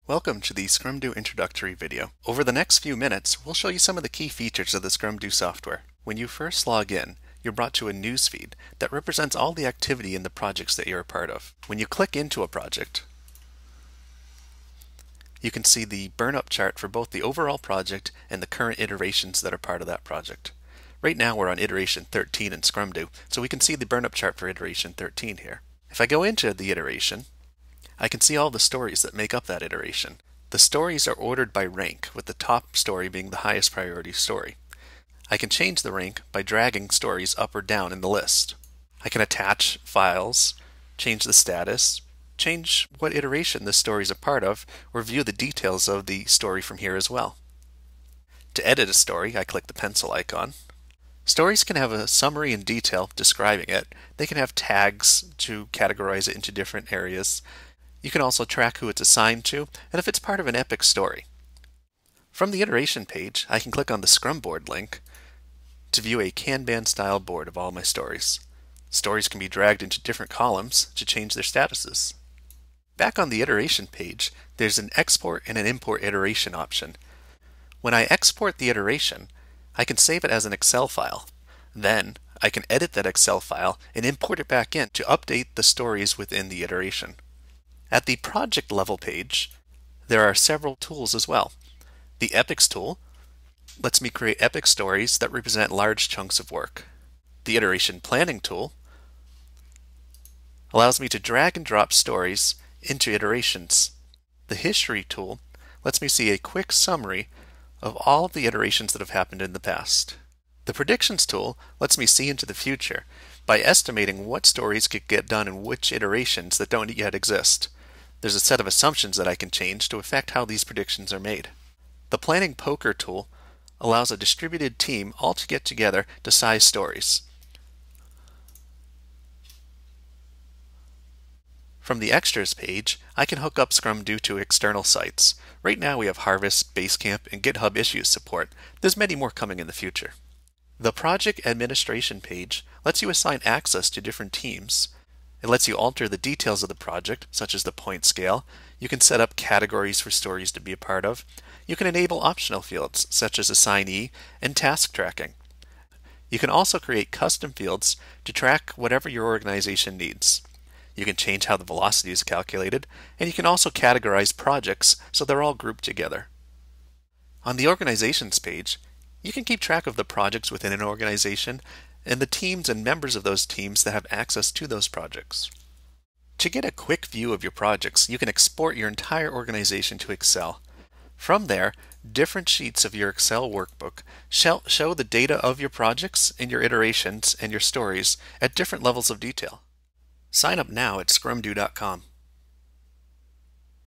Welcome to the ScrumDo introductory video. Over the next few minutes, we'll show you some of the key features of the ScrumDo software. When you first log in, you're brought to a news feed that represents all the activity in the projects that you're a part of. When you click into a project, you can see the burn-up chart for both the overall project and the current iterations that are part of that project. Right now we're on iteration 13 in ScrumDo, so we can see the burn-up chart for iteration 13 here. If I go into the iteration, I can see all the stories that make up that iteration. The stories are ordered by rank, with the top story being the highest priority story. I can change the rank by dragging stories up or down in the list. I can attach files, change the status, change what iteration the story is a part of, or view the details of the story from here as well. To edit a story, I click the pencil icon. Stories can have a summary and detail describing it. They can have tags to categorize it into different areas. You can also track who it's assigned to, and if it's part of an epic story. From the iteration page, I can click on the Scrum board link to view a Kanban style board of all my stories. Stories can be dragged into different columns to change their statuses. Back on the iteration page, there's an export and an import iteration option. When I export the iteration, I can save it as an Excel file. Then, I can edit that Excel file and import it back in to update the stories within the iteration. At the project level page, there are several tools as well. The Epics tool lets me create epic stories that represent large chunks of work. The iteration planning tool allows me to drag and drop stories into iterations. The history tool lets me see a quick summary of all of the iterations that have happened in the past. The predictions tool lets me see into the future by estimating what stories could get done in which iterations that don't yet exist. There's a set of assumptions that I can change to affect how these predictions are made. The planning poker tool allows a distributed team all to get together to size stories. From the extras page, I can hook up ScrumDo to external sites. Right now we have Harvest, Basecamp, and GitHub issues support. There's many more coming in the future. The project administration page lets you assign access to different teams. It lets you alter the details of the project, such as the point scale. You can set up categories for stories to be a part of. You can enable optional fields, such as assignee and task tracking. You can also create custom fields to track whatever your organization needs. You can change how the velocity is calculated, and you can also categorize projects so they're all grouped together. On the organizations page, you can keep track of the projects within an organization and the teams and members of those teams that have access to those projects. To get a quick view of your projects, you can export your entire organization to Excel. From there, different sheets of your Excel workbook show the data of your projects and your iterations and your stories at different levels of detail. Sign up now at ScrumDo.com.